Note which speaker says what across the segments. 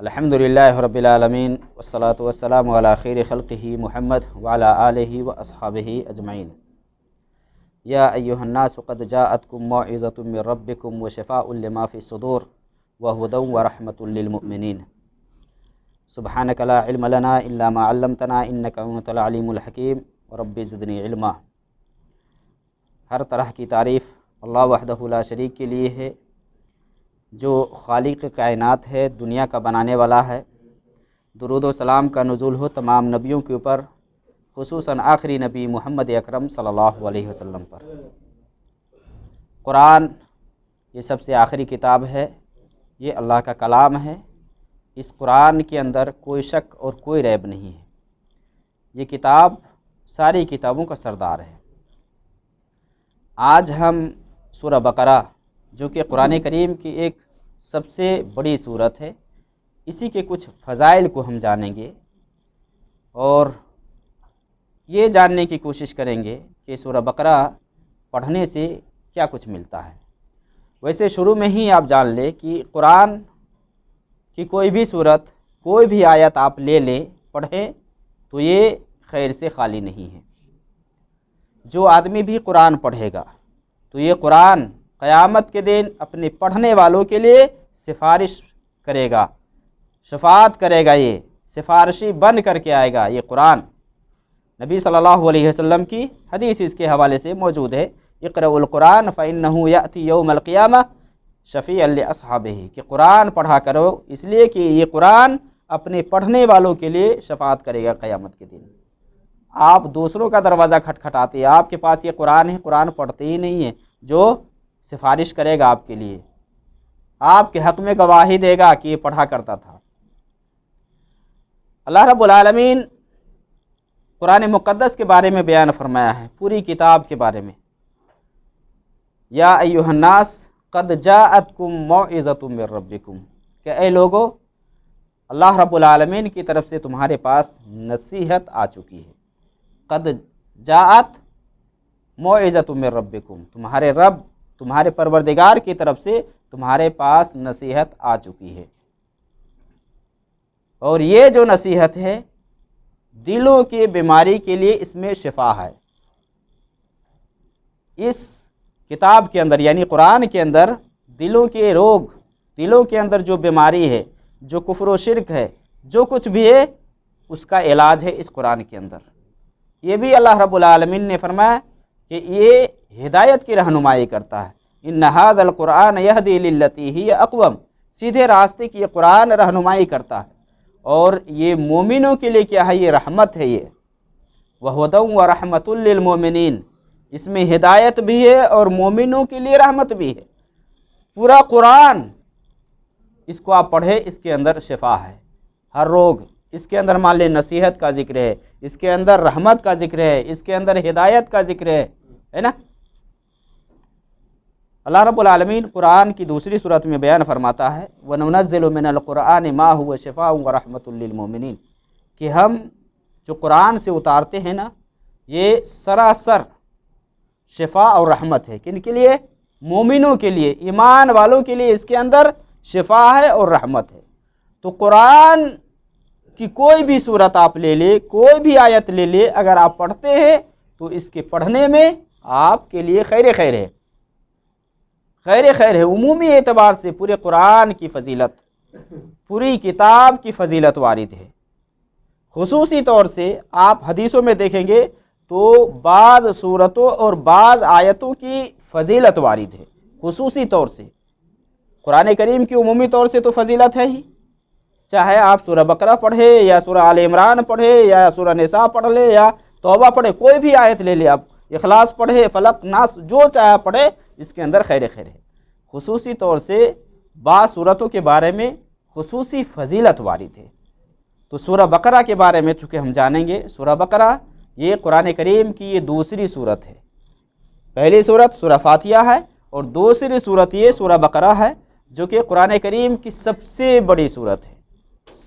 Speaker 1: الحمدللہ رب العالمین والصلاة والسلام علی خیر خلقہ محمد وعلی آلہ واصحابہ اجمعین۔ یا ایہا الناس قد جاءتکم موعظۃ من ربکم وشفاء لما فی الصدور وہدی ورحمۃ للمؤمنین۔ سبحانک لا علم لنا الا ما علمتنا انک انت العلیم الحکیم رب زدنی علما۔ ہر طرح کی تعریف اللہ وحدہ لا شریک کے لیے ہے، جو خالق کائنات ہے، دنیا کا بنانے والا ہے۔ درود و سلام کا نزول ہو تمام نبیوں کے اوپر، خصوصاً آخری نبی محمد اکرم صلی اللہ علیہ وسلم پر۔ قرآن یہ سب سے آخری کتاب ہے، یہ اللہ کا کلام ہے۔ اس قرآن کے اندر کوئی شک اور کوئی ریب نہیں ہے۔ یہ کتاب ساری کتابوں کا سردار ہے۔ آج ہم سورہ بقرہ، جو کہ قرآن کریم کی ایک سب سے بڑی سورت ہے، اسی کے کچھ فضائل کو ہم جانیں گے اور یہ جاننے کی کوشش کریں گے کہ سورہ بقرہ پڑھنے سے کیا کچھ ملتا ہے۔ ویسے شروع میں ہی آپ جان لیں کہ قرآن کی کوئی بھی سورت، کوئی بھی آیت آپ لے لیں، پڑھیں تو یہ خیر سے خالی نہیں ہے۔ جو آدمی بھی قرآن پڑھے گا تو یہ قرآن قیامت کے دن اپنے پڑھنے والوں کے لیے سفارش کرے گا، شفاعت کرے گا، یہ سفارشی بن کر کے آئے گا۔ یہ قرآن نبی صلی اللہ علیہ وسلم کی حدیث اس کے حوالے سے موجود ہے، اقرؤوا القرآن فإنہ یأتی یوم القیامہ شفیعا لأصحابہ، کہ قرآن پڑھا کرو اس لیے کہ یہ قرآن اپنے پڑھنے والوں کے لیے شفاعت کرے گا قیامت کے دن۔ آپ دوسروں کا دروازہ کھٹکھٹاتے ہیں، آپ کے پاس یہ قرآن ہے، قرآن پڑھتے ہی نہیں ہیں، جو سفارش کرے گا آپ کے لیے، آپ کے حق میں گواہی دے گا کہ یہ پڑھا کرتا تھا۔ اللہ رب العالمین قرآن مقدس کے بارے میں بیان فرمایا ہے، پوری کتاب کے بارے میں۔ یا ایھا الناس قد جاءتکم موعظۃ من ربکم، کہ اے لوگو، اللہ رب العالمین کی طرف سے تمہارے پاس نصیحت آ چکی ہے۔ قد جاءت موعظۃ من ربکم، تمہارے رب، تمہارے پروردگار کی طرف سے تمہارے پاس نصیحت آ چکی ہے۔ اور یہ جو نصیحت ہے، دلوں کی بیماری کے لیے اس میں شفا ہے۔ اس کتاب کے اندر یعنی قرآن کے اندر دلوں کے روگ، دلوں کے اندر جو بیماری ہے، جو کفر و شرک ہے، جو کچھ بھی ہے، اس کا علاج ہے اس قرآن کے اندر۔ یہ بھی اللہ رب العالمین نے فرمایا کہ یہ ہدایت کی رہنمائی کرتا ہے۔ ان ھذا القرآن یہدی للتی ہی اقوم، سیدھے راستے کی یہ قرآن رہنمائی کرتا ہے۔ اور یہ مومنوں کے لیے کیا ہے؟ یہ رحمت ہے۔ یہ وہدی ورحمۃ للمؤمنین، اس میں ہدایت بھی ہے اور مومنوں کے لیے رحمت بھی ہے۔ پورا قرآن اس کو آپ پڑھیں، اس کے اندر شفا ہے ہر روگ۔ اس کے اندر مان لیں نصیحت کا ذکر ہے، اس کے اندر رحمت کا ذکر ہے، اس کے اندر ہدایت کا ذکر ہے نا۔ اللہ رب العالمین قرآن کی دوسری صورت میں بیان فرماتا ہے، وَنُنَزِّلُ مِنَ الْقُرْآنِ مَا هُوَ شِفَاءٌ وَرَحْمَةٌ لِّلْمُؤْمِنِينَ، کہ ہم جو قرآن سے اتارتے ہیں نا، یہ سراسر شفا اور رحمت ہے۔ کن کے لیے؟ مومنوں کے لیے، ایمان والوں کے لیے اس کے اندر شفا ہے اور رحمت ہے۔ تو قرآن کی کوئی بھی صورت آپ لے لے، کوئی بھی آیت لے لے، اگر آپ پڑھتے ہیں تو اس کے پڑھنے میں آپ کے لیے خیر خیر ہے، خیر خیر ہے۔ عمومی اعتبار سے پورے قرآن کی فضیلت، پوری کتاب کی فضیلت وارد ہے۔ خصوصی طور سے آپ حدیثوں میں دیکھیں گے تو بعض صورتوں اور بعض آیتوں کی فضیلت وارد ہے۔ خصوصی طور سے قرآن کریم کی عمومی طور سے تو فضیلت ہے ہی، چاہے آپ سورہ بقرہ پڑھے یا سورہ آل عمران پڑھے یا سورہ نساء پڑھ لے یا توبہ پڑھے، کوئی بھی آیت لے لے آپ، اخلاص پڑھے، فلق ناس، جو چاہے پڑھے، اس کے اندر خیر خیر ہے۔ خصوصی طور سے بعض صورتوں کے بارے میں خصوصی فضیلت وارد ہے۔ تو سورہ بقرہ کے بارے میں چونکہ ہم جانیں گے، سورہ بقرہ یہ قرآن کریم کی یہ دوسری صورت ہے۔ پہلی صورت سورہ فاتحہ ہے اور دوسری صورت یہ سورہ بقرہ ہے، جو کہ قرآن کریم کی سب سے بڑی صورت ہے،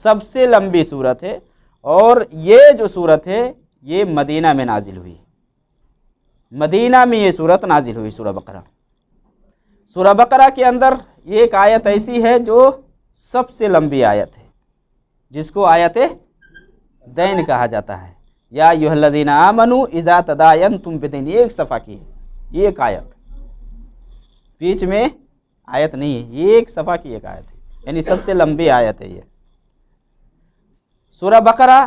Speaker 1: سب سے لمبی صورت ہے۔ اور یہ جو صورت ہے یہ مدینہ میں نازل ہوئی، مدینہ میں یہ صورت نازل ہوئی، سورہ بقرہ۔ سورہ بقرہ کے اندر یہ ایک آیت ایسی ہے جو سب سے لمبی آیت ہے، جس کو آیت دین کہا جاتا ہے۔ یا ایھا آمنو اذا تداینتم بدین، ایک صفحہ کی ہے، ایک آیت، بیچ میں آیت نہیں ہے، ایک صفحہ کی ایک آیت ہے، یعنی سب سے لمبی آیت ہے یہ۔ سورہ بقرہ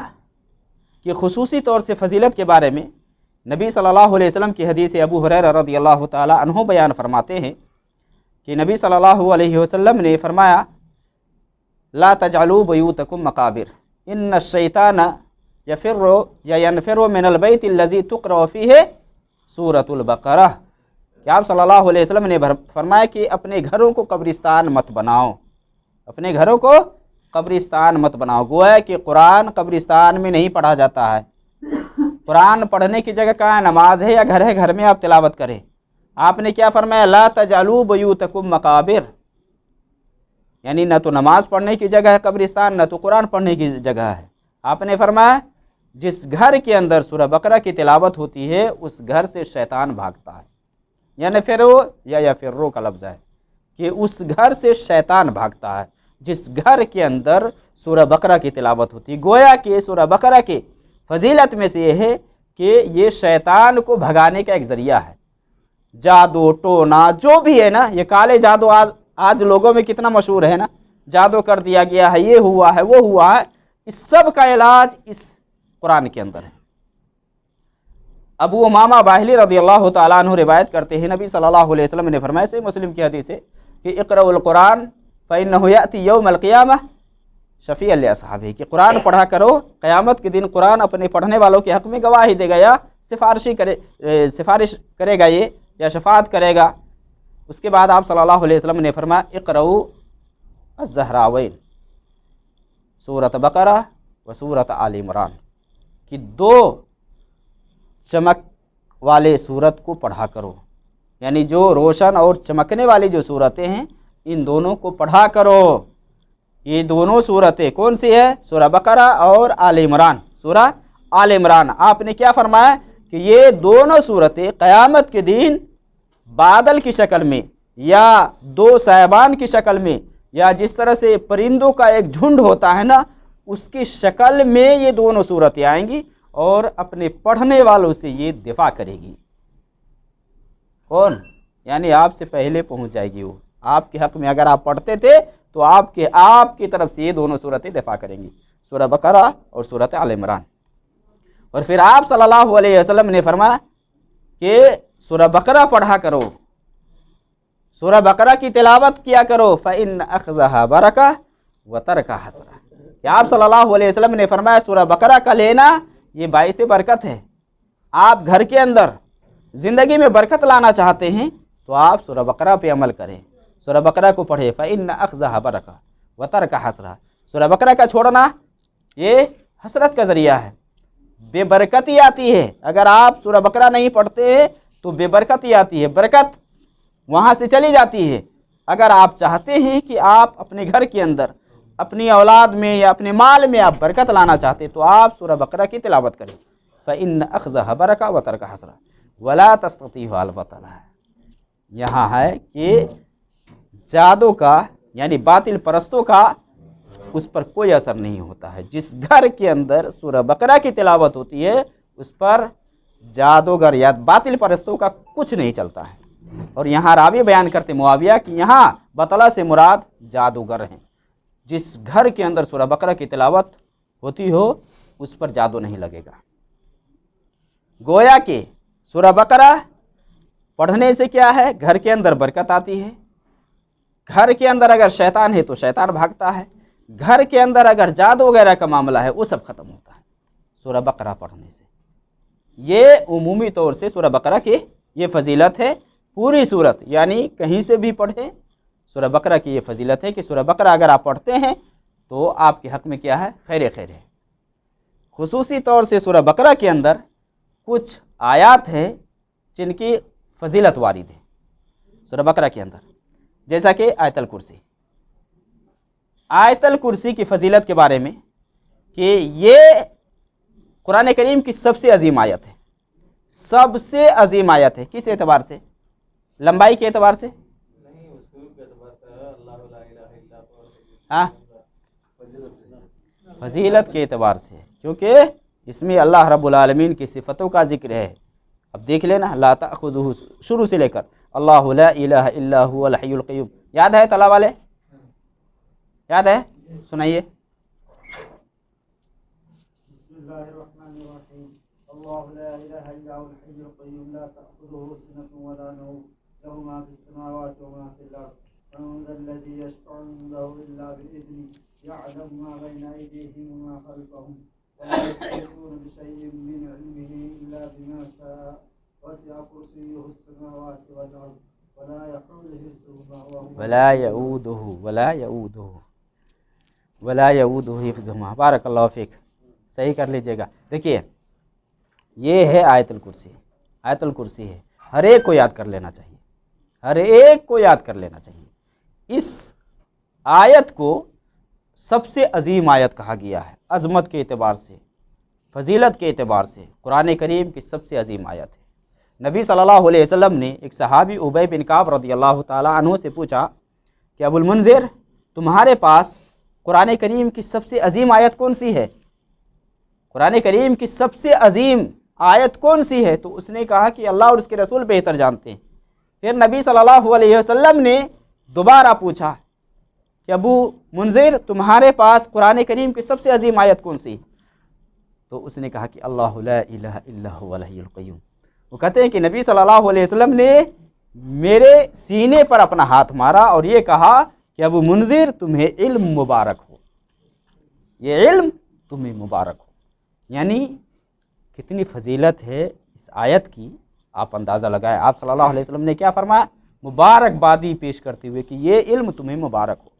Speaker 1: کی خصوصی طور سے فضیلت کے بارے میں نبی صلی اللہ علیہ وسلم کی حدیث ابو ہریرہ رضی اللہ تعالی عنہ بیان فرماتے ہیں کہ نبی صلی اللہ علیہ وسلم نے فرمایا لا تجعلوا بیوتکم مقابر ان الشیطان ینفر من البیت الذی تقرأ فیہ سورۃ البقرہ، کہ آپ صلی اللہ علیہ وسلم نے فرمایا کہ اپنے گھروں کو قبرستان مت بناؤ، اپنے گھروں کو قبرستان مت بناؤ۔ گویا کہ قرآن قبرستان میں نہیں پڑھا جاتا ہے، قرآن پڑھنے کی جگہ کہاں؟ نماز ہے یا گھر ہے، گھر میں آپ تلاوت کریں۔ آپ نے کیا فرمایا؟ لا تجعلوا بیوتکم مقابر، یعنی نہ تو نماز پڑھنے کی جگہ ہے قبرستان، نہ تو قرآن پڑھنے کی جگہ ہے۔ آپ نے فرمایا جس گھر کے اندر سورہ بقرہ کی تلاوت ہوتی ہے اس گھر سے شیطان بھاگتا ہے، یعنی یفرو کا لفظ ہے کہ اس گھر سے شیطان بھاگتا ہے جس گھر کے اندر سورہ بقرہ کی تلاوت ہوتی ہے۔ گویا کہ سورہ بقرہ کی فضیلت میں سے یہ ہے کہ یہ شیطان کو بھگانے کا ایک ذریعہ ہے۔ جادو ٹونا جو بھی ہے نا، یہ کالے جادو آج لوگوں میں کتنا مشہور ہے نا، جادو کر دیا گیا ہے، یہ ہوا ہے وہ ہوا ہے، اس سب کا علاج اس قرآن کے اندر ہے۔ ابو امامہ باہلی رضی اللہ تعالیٰ عنہ روایت کرتے ہیں نبی صلی اللہ علیہ وسلم نے فرمایا، سے مسلم کی حدیث ہے کہ اقرؤوا القرآن فإنہ یأتی یوم القیامہ شفیعا لأصحابہ، کہ قرآن پڑھا کرو، قیامت کے دن قرآن اپنے پڑھنے والوں کے حق میں گواہی دے گا یا سفارش کرے گا یہ یا شفاعت کرے گا۔ اس کے بعد آپ صلی اللہ علیہ وسلم نے فرمایا اقرؤوا الزہراوین سورۃ بقرہ و سورۃ آل عمران، کہ دو چمک والے سورت کو پڑھا کرو، یعنی جو روشن اور چمکنے والی جو صورتیں ہیں ان دونوں کو پڑھا کرو۔ یہ دونوں صورتیں کون سی ہے؟ سورہ بقرہ اور آل عمران، سورہ آل عمران۔ آپ نے کیا فرمایا کہ یہ دونوں صورتیں قیامت کے دن بادل کی شکل میں یا دو صاحبان کی شکل میں یا جس طرح سے پرندوں کا ایک جھنڈ ہوتا ہے نا، اس کی شکل میں یہ دونوں صورتیں آئیں گی اور اپنے پڑھنے والوں سے یہ دفاع کرے گی۔ کون؟ یعنی آپ سے پہلے پہنچ جائے گی وہ، آپ کے حق میں اگر آپ پڑھتے تھے تو آپ کی طرف سے یہ دونوں صورتیں دفاع کریں گی، سورہ بقرہ اور سورۃ آل عمران۔ اور پھر آپ صلی اللہ علیہ وسلم نے فرمایا کہ سورہ بقرہ پڑھا کرو، سورہ بقرہ کی تلاوت کیا کرو، فإن أخذها برکہ وترکہ حسرہ، کہ آپ صلی اللہ علیہ وسلم نے فرمایا سورہ بقرہ کا لینا یہ باعث برکت ہے۔ آپ گھر کے اندر زندگی میں برکت لانا چاہتے ہیں تو آپ سورہ بقرہ پہ عمل کریں، سورہ بقرہ کو پڑھیں، فإن أخذها برکہ وترکہ حسرہ۔ سورہ بقرہ کا چھوڑنا یہ حسرت کا ذریعہ ہے، بے برکتی آتی ہے۔ اگر آپ سورہ بقرہ نہیں پڑھتے تو بے برکتی آتی ہے، برکت وہاں سے چلی جاتی ہے۔ اگر آپ چاہتے ہیں کہ آپ اپنے گھر کے اندر اپنی اولاد میں یا اپنے مال میں آپ برکت لانا چاہتے تو آپ سورہ بقرہ کی تلاوت کریں، فإن أخذها برکہ وترکہ حسرہ ولا تستطيعوا البطلہ۔ یہاں ہے کہ جادو کا یعنی باطل پرستوں کا اس پر کوئی اثر نہیں ہوتا ہے۔ جس گھر کے اندر سورہ بقرہ کی تلاوت ہوتی ہے اس پر جادوگر یا باطل پرستوں کا کچھ نہیں چلتا ہے۔ اور یہاں راوی بیان کرتے معاویہ کہ یہاں بطلہ سے مراد جادوگر ہیں، جس گھر کے اندر سورہ بقرہ کی تلاوت ہوتی ہو اس پر جادو نہیں لگے گا۔ گویا کہ سورہ بقرہ پڑھنے سے کیا ہے؟ گھر کے اندر برکت آتی ہے، گھر کے اندر اگر شیطان ہے تو شیطان بھاگتا ہے، گھر کے اندر اگر جادو وغیرہ کا معاملہ ہے وہ سب ختم ہوتا ہے سورہ بقرہ پڑھنے سے۔ یہ عمومی طور سے سورہ بقرہ کی یہ فضیلت ہے۔ پوری صورت یعنی کہیں سے بھی پڑھیں، سورہ بقرہ کی یہ فضیلت ہے کہ سورہ بقرہ اگر آپ پڑھتے ہیں تو آپ کے حق میں کیا ہے؟ خیر خیر ہے۔ خصوصی طور سے سورہ بقرہ کے اندر کچھ آیات ہیں جن کی فضیلت وارد ہے سورہ بقرہ کے اندر، جیسا کہ آیت الکرسی۔ آیت الکرسی کی فضیلت کے بارے میں کہ یہ قرآن کریم کی سب سے عظیم آیت ہے، سب سے عظیم آیت ہے۔ کس اعتبار سے؟ لمبائی کے اعتبار سے؟ ہاں فضیلت کے اعتبار سے، کیونکہ اس میں اللہ رب العالمین کی صفتوں کا ذکر ہے۔ اب دیکھ لینا، لا تأخذہ شروع سے لے کر اللہ لا الہ الا هو الحی القیوم، یاد ہے طلبہ والے؟ یاد ہے؟ سنائیے۔
Speaker 2: بسم اللہ الرحمن الرحیم، اللہ لا الہ الا هو الحی القیوم لا تأخذہ سنة ولا نوم له ما في السماوات وما في الأرض من ذا الذي يشفع عنده إلا بإذنه يعلم ما بين أيديهم وما خلفهم ولا يحيطون بشيء من علمه إلا بما شاء وسع كرسيه السماوات والأرض ولا يحوله حفظهما
Speaker 1: ولا يؤوده حفظهما۔ بارک اللہ فیک، صحیح کر لیجئے گا۔ دیکھیے یہ ہے آیت الکرسی، آیت الکرسی ہے، ہر ایک کو یاد کر لینا چاہیے، ہر ایک کو یاد کر لینا چاہیے۔ اس آیت کو سب سے عظیم آیت کہا گیا ہے، عظمت کے اعتبار سے، فضیلت کے اعتبار سے قرآن کریم کی سب سے عظیم آیت ہے۔ نبی صلی اللہ علیہ وسلم نے ایک صحابی ابی بن کعب رضی اللہ تعالیٰ عنہ سے پوچھا کہ ابو المنذر، تمہارے پاس قرآن کریم کی سب سے عظیم آیت کون سی ہے؟ قرآن کریم کی سب سے عظیم آیت کون سی ہے؟ تو اس نے کہا کہ اللہ اور اس کے رسول بہتر جانتے ہیں۔ پھر نبی صلی اللہ علیہ وسلم نے دوبارہ پوچھا کہ ابو منذر، تمہارے پاس قرآن کریم کی سب سے عظیم آیت کون سی؟ تو اس نے کہا کہ اللہ لا الہ الا هو الحی القیوم۔ وہ کہتے ہیں کہ نبی صلی اللہ علیہ وسلم نے میرے سینے پر اپنا ہاتھ مارا اور یہ کہا کہ ابو منذر، تمہیں علم مبارک ہو، یہ علم تمہیں مبارک ہو۔ یعنی کتنی فضیلت ہے اس آیت کی، آپ اندازہ لگائیں۔ آپ صلی اللہ علیہ وسلم نے کیا فرمایا؟ مبارکبادی پیش کرتے ہوئے کہ یہ علم تمہیں مبارک ہو۔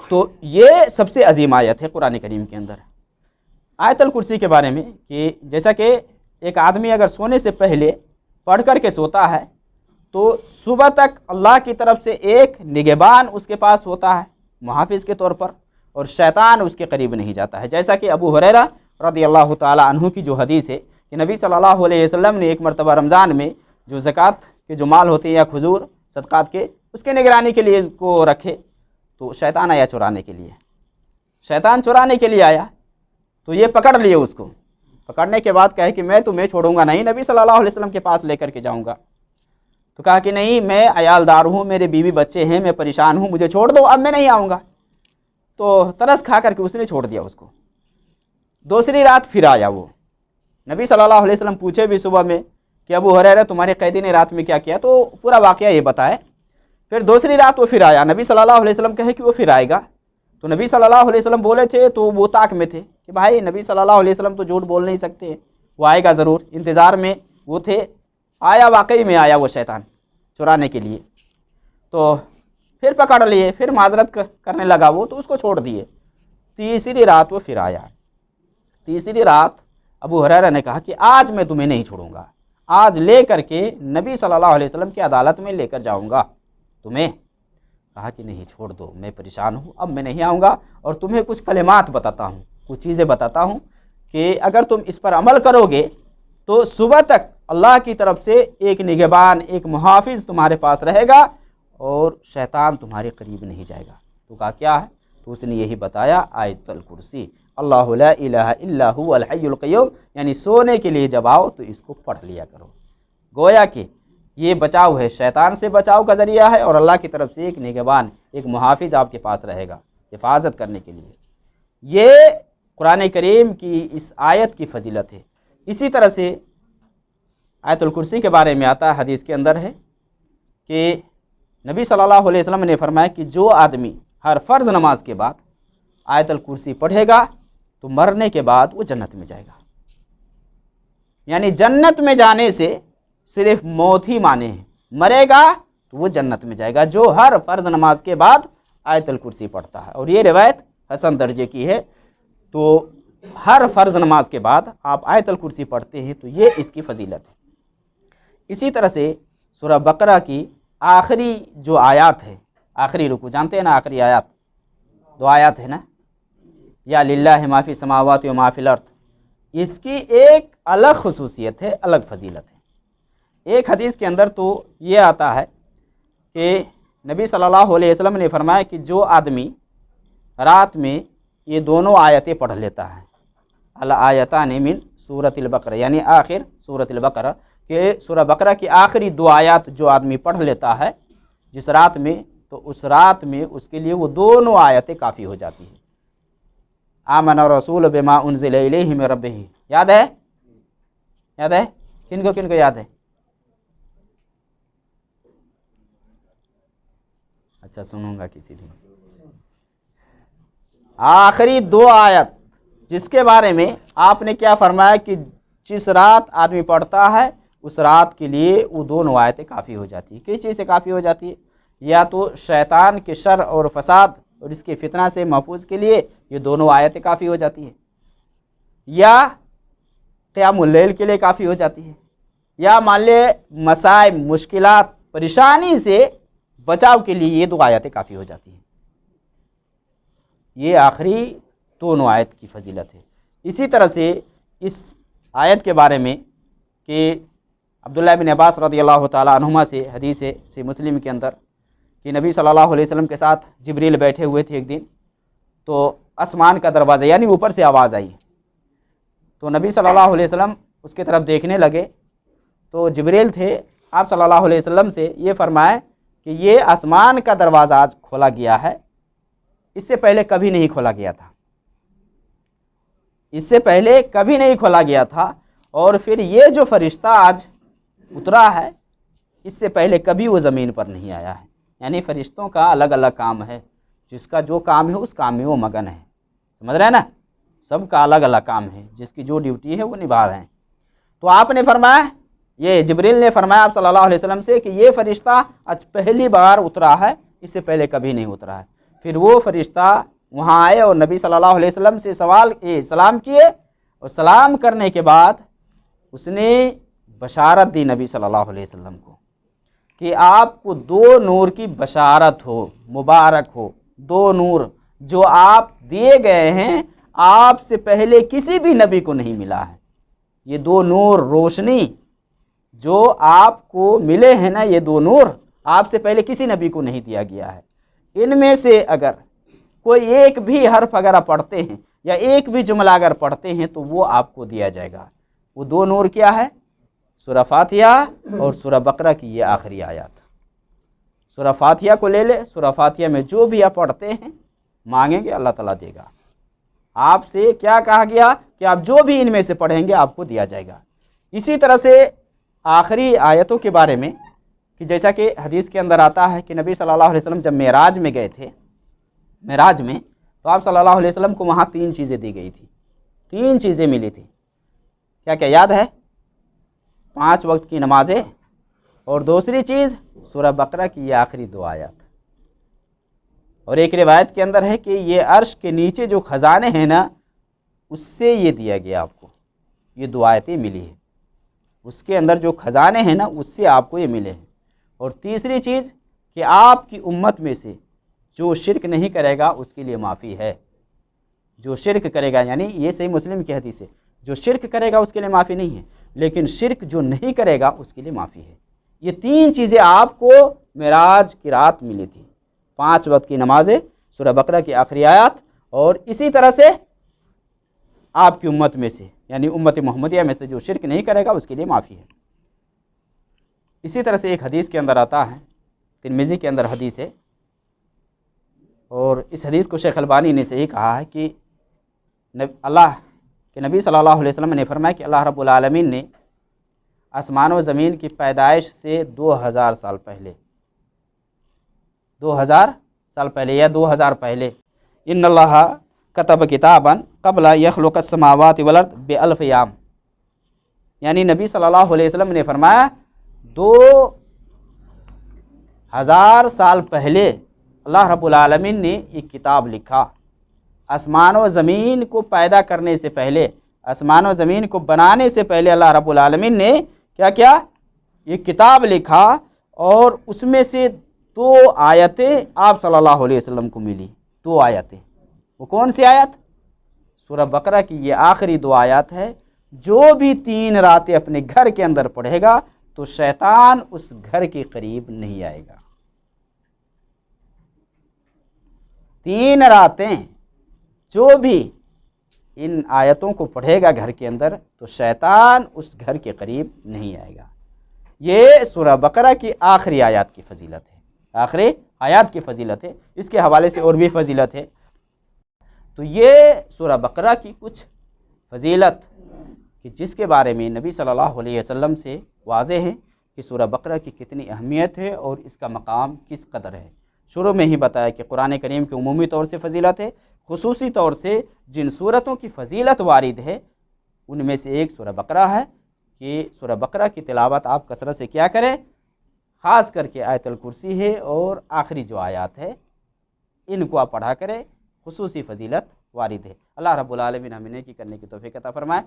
Speaker 1: تو یہ سب سے عظیم آیت ہے قرآن کریم کے اندر۔ آیت الکرسی کے بارے میں کہ جیسا کہ ایک آدمی اگر سونے سے پہلے پڑھ کر کے سوتا ہے تو صبح تک اللہ کی طرف سے ایک نگہبان اس کے پاس ہوتا ہے محافظ کے طور پر، اور شیطان اس کے قریب نہیں جاتا ہے۔ جیسا کہ ابو ہریرہ رضی اللہ تعالی عنہ کی جو حدیث ہے کہ نبی صلی اللہ علیہ وسلم نے ایک مرتبہ رمضان میں جو زکوٰۃ کے جو مال ہوتے ہیں یا کھجور صدقات کے، اس کے نگرانی کے لیے اس کو رکھے، تو شیطان آیا چرانے کے لیے، شیطان چرانے کے لیے آیا تو یہ پکڑ لیے اس کو۔ پکڑنے کے بعد کہے کہ میں تمہیں چھوڑوں گا نہیں، نبی صلی اللہ علیہ وسلم کے پاس لے کر کے جاؤں گا۔ تو کہا کہ نہیں، میں عیال دار ہوں، میرے بیوی بچے ہیں، میں پریشان ہوں، مجھے چھوڑ دو، اب میں نہیں آؤں گا۔ تو ترس کھا کر کے اس نے چھوڑ دیا اس کو۔ دوسری رات پھر آیا وہ، نبی صلی اللہ علیہ وسلم پوچھے بھی صبح میں کہ ابو ہریرہ تمہارے قیدی نے رات میں کیا کیا، تو پورا واقعہ یہ بتائے۔ پھر دوسری رات وہ پھر آیا، نبی صلی اللہ علیہ وسلم کہے کہ وہ پھر آئے گا۔ تو نبی صلی اللہ علیہ وسلم بولے تھے تو وہ طاق میں تھے کہ بھائی نبی صلی اللہ علیہ وسلم تو جھوٹ بول نہیں سکتے، وہ آئے گا ضرور، انتظار میں وہ تھے۔ آیا، واقعی میں آیا وہ شیطان چرانے کے لیے، تو پھر پکڑ لیے، پھر معذرت کرنے لگا وہ، تو اس کو چھوڑ دیے۔ تیسری رات وہ پھر آیا۔ تیسری رات ابو ہریرہ نے کہا کہ آج میں تمہیں نہیں چھوڑوں گا، آج لے کر کے نبی صلی اللہ علیہ وسلم کی عدالت میں لے کر جاؤں گا تمہیں۔ کہا کہ نہیں، چھوڑ دو، میں پریشان ہوں، اب میں نہیں آؤں گا، اور تمہیں کچھ کلمات بتاتا ہوں، کچھ چیزیں بتاتا ہوں کہ اگر تم اس پر عمل کرو گے تو صبح تک اللہ کی طرف سے ایک نگہبان، ایک محافظ تمہارے پاس رہے گا اور شیطان تمہارے قریب نہیں جائے گا۔ تو کہا کیا ہے؟ تو اس نے یہی بتایا، آیت الکرسی، اللہ لا الہ الا هو الحی القیوم، یعنی سونے کے لیے جب آؤ تو اس کو پڑھ لیا کرو۔ گویا کہ یہ بچاؤ ہے، شیطان سے بچاؤ کا ذریعہ ہے، اور اللہ کی طرف سے ایک نگہبان، ایک محافظ آپ کے پاس رہے گا حفاظت کرنے کے لیے۔ یہ قرآن کریم کی اس آیت کی فضیلت ہے۔ اسی طرح سے آیت الکرسی کے بارے میں آتا ہے، حدیث کے اندر ہے کہ نبی صلی اللہ علیہ وسلم نے فرمایا کہ جو آدمی ہر فرض نماز کے بعد آیت الکرسی پڑھے گا تو مرنے کے بعد وہ جنت میں جائے گا۔ یعنی جنت میں جانے سے صرف موت ہی مانے ہیں، مرے گا تو وہ جنت میں جائے گا جو ہر فرض نماز کے بعد آیت الکرسی پڑھتا ہے۔ اور یہ روایت حسن درجے کی ہے، تو ہر فرض نماز کے بعد آپ آیت الکرسی پڑھتے ہیں تو یہ اس کی فضیلت ہے۔ اسی طرح سے سورہ بقرہ کی آخری جو آیات ہے، آخری رکوع، جانتے ہیں نا آخری آیات، دو آیات ہے نا، یا للہ ما فی السماوات و ما فی الارض، اس کی ایک الگ خصوصیت ہے، الگ فضیلت ہے۔ ایک حدیث کے اندر تو یہ آتا ہے کہ نبی صلی اللہ علیہ وسلم نے فرمایا کہ جو آدمی رات میں یہ دونوں آیتیں پڑھ لیتا ہے، الآیتان من سورۃ البقرہ، یعنی آخر سورۃ البقرہ، کہ سورہ بقرہ کی آخری 2 آیات جو آدمی پڑھ لیتا ہے جس رات میں، تو اس رات میں اس کے لیے وہ دونوں آیتیں کافی ہو جاتی ہیں۔ آمن الرسول بما انزل الیہ من ربہ، یاد ہے؟ یاد ہے؟ کن کو یاد ہے؟ اچھا سنوں گا کسی دن۔ آخری 2 آیت جس کے بارے میں آپ نے کیا فرمایا کہ جس رات آدمی پڑھتا ہے اس رات کے لیے وہ دونوں آیتیں کافی ہو جاتی ہیں۔ کس چیز سے کافی ہو جاتی ہے؟ یا تو شیطان کے شر اور فساد اور اس کے فتنہ سے محفوظ کے لیے یہ دونوں آیتیں کافی ہو جاتی ہیں، یا قیام اللیل کے لیے کافی ہو جاتی ہے، یا مان لے مسائب، مشکلات، پریشانی سے بچاؤ کے لیے یہ 2 آیتیں کافی ہو جاتی ہیں۔ یہ آخری دونوں آیت کی فضیلت ہے۔ اسی طرح سے اس آیت کے بارے میں کہ عبداللہ بن عباس رضی اللہ تعالی عنہما سے حدیث ہے صحیح مسلم کے اندر کہ نبی صلی اللہ علیہ وسلم کے ساتھ جبریل بیٹھے ہوئے تھے ایک دن، تو آسمان کا دروازہ یعنی اوپر سے آواز آئی، تو نبی صلی اللہ علیہ وسلم اس کی طرف دیکھنے لگے، تو جبریل تھے، آپ صلی اللہ علیہ وسلم سے یہ فرمائے کہ یہ آسمان کا دروازہ آج کھولا گیا ہے، اس سے پہلے کبھی نہیں کھولا گیا تھا، اس سے پہلے کبھی نہیں کھولا گیا تھا، اور پھر یہ جو فرشتہ آج اترا ہے اس سے پہلے کبھی وہ زمین پر نہیں آیا ہے۔ یعنی فرشتوں کا الگ الگ کام ہے، جس کا جو کام ہے اس کام میں وہ مگن ہے، سمجھ رہے ہیں نا؟ سب کا الگ الگ کام ہے، جس کی جو ڈیوٹی ہے وہ نبھا رہے ہیں۔ تو آپ نے فرمایا، یہ جبریل نے فرمایا آپ صلی اللہ علیہ وسلم سے کہ یہ فرشتہ آج پہلی بار اترا ہے، اس سے پہلے کبھی نہیں اترا ہے۔ پھر وہ فرشتہ وہاں آئے اور نبی صلی اللہ علیہ وسلم سے سلام کیے، اور سلام کرنے کے بعد اس نے بشارت دی نبی صلی اللہ علیہ وسلم کو کہ آپ کو 2 نور کی بشارت ہو، مبارک ہو، 2 نور جو آپ دیے گئے ہیں آپ سے پہلے کسی بھی نبی کو نہیں ملا ہے۔ یہ 2 نور روشنی جو آپ کو ملے ہیں نا، یہ 2 نور آپ سے پہلے کسی نبی کو نہیں دیا گیا ہے۔ ان میں سے اگر کوئی ایک بھی حرف اگر آپ پڑھتے ہیں یا ایک بھی جملہ اگر پڑھتے ہیں تو وہ آپ کو دیا جائے گا۔ وہ 2 نور کیا ہے؟ سورہ فاتحہ اور سورہ بقرہ کی یہ آخری آیات۔ سورہ فاتحہ کو لے لے، سورہ فاتحہ میں جو بھی آپ پڑھتے ہیں مانگیں گے اللہ تعالیٰ دے گا۔ آپ سے کیا کہا گیا کہ آپ جو بھی ان میں سے پڑھیں گے آپ کو دیا جائے گا۔ اسی طرح سے آخری آیتوں کے بارے میں کہ جیسا کہ حدیث کے اندر آتا ہے کہ نبی صلی اللہ علیہ وسلم جب معراج میں گئے تھے، معراج میں، تو آپ صلی اللہ علیہ وسلم کو وہاں 3 چیزیں دی گئی تھی، 3 چیزیں ملی تھی۔ کیا کیا یاد ہے؟ 5 وقت کی نمازیں، اور دوسری چیز سورہ بقرہ کی یہ آخری 2 آیات، اور ایک روایت کے اندر ہے کہ یہ عرش کے نیچے جو خزانے ہیں نا اس سے یہ دیا گیا آپ کو، یہ 2 آیتیں ملی ہیں، اس کے اندر جو خزانے ہیں نا اس سے آپ کو یہ ملے ہیں۔ اور تیسری چیز کہ آپ کی امت میں سے جو شرک نہیں کرے گا اس کے لیے معافی ہے، جو شرک کرے گا، یعنی یہ صحیح مسلم کی حدیث ہے، جو شرک کرے گا اس کے لیے معافی نہیں ہے، لیکن شرک جو نہیں کرے گا اس کے لیے معافی ہے۔ یہ 3 چیزیں آپ کو معراج کی رات ملی تھی، 5 وقت کی نمازیں، سورہ بقرہ کی آخری آیات، اور اسی طرح سے آپ کی امت میں سے یعنی امت محمدیہ میں سے جو شرک نہیں کرے گا اس کے لیے معافی ہے۔ اسی طرح سے ایک حدیث کے اندر آتا ہے، ترمذی کے اندر حدیث ہے، اور اس حدیث کو شیخ البانی نے صحیح کہا ہے کہ اللہ کہ نبی صلی اللہ علیہ وسلم نے فرمایا کہ اللہ رب العالمین نے آسمان و زمین کی پیدائش سے 2000 سال پہلے، 2000 سال پہلے یا 2000 پہلے، ان اللہ کتب کتابا قبل یخلق السماوات والارض ب1000 یام، یعنی نبی صلی اللہ علیہ وسلم نے فرمایا 2000 سال پہلے اللہ رب العالمین نے ایک کتاب لکھا، آسمان و زمین کو پیدا کرنے سے پہلے، آسمان و زمین کو بنانے سے پہلے اللہ رب العالمین نے کیا کیا؟ یہ کتاب لکھا، اور اس میں سے 2 آیتیں آپ صلی اللہ علیہ وسلم کو ملی، 2 آیتیں۔ وہ کون سی آیت؟ سورہ بقرہ کی یہ آخری 2 آیات ہے، جو بھی 3 راتیں اپنے گھر کے اندر پڑھے گا تو شیطان اس گھر کے قریب نہیں آئے گا۔ 3 راتیں جو بھی ان آیتوں کو پڑھے گا گھر کے اندر تو شیطان اس گھر کے قریب نہیں آئے گا۔ یہ سورہ بقرہ کی آخری آیات کی فضیلت ہے، آخری آیات کی فضیلت ہے، اس کے حوالے سے اور بھی فضیلت ہے۔ تو یہ سورہ بقرہ کی کچھ فضیلت کہ جس کے بارے میں نبی صلی اللہ علیہ وسلم سے واضح ہے کہ سورہ بقرہ کی کتنی اہمیت ہے اور اس کا مقام کس قدر ہے۔ شروع میں ہی بتایا کہ قرآن کریم کی عمومی طور سے فضیلت ہے، خصوصی طور سے جن صورتوں کی فضیلت وارد ہے ان میں سے ایک سورہ بقرہ ہے کہ سورہ بقرہ کی تلاوت آپ کثرت سے کیا کریں، خاص کر کے آیت الکرسی ہے اور آخری جو آیات ہے ان کو آپ پڑھا کریں، خصوصی فضیلت وارد ہے۔ اللہ رب العالمین ہمیں نیکی کرنے کی توفیق عطا فرمائے۔